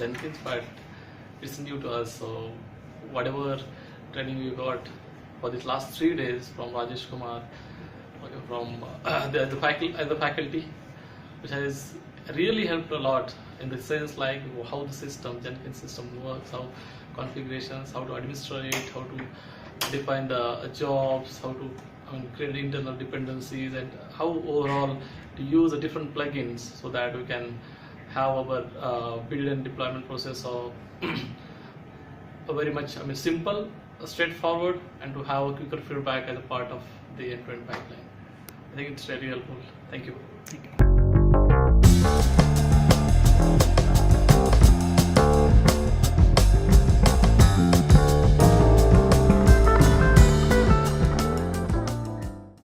Jenkins, but it's new to us. So whatever training we got for these last 3 days from Rajesh Kumar, from the faculty, which has really helped a lot in the sense like how the system, Jenkins system works, how configurations, how to administrate, how to define the jobs, how to create internal dependencies, and how overall to use the different plugins so that we can have our build and deployment process of a very much simple, straightforward, and to have a quicker feedback as a part of the end-to-end pipeline. I think it's really helpful. Thank you.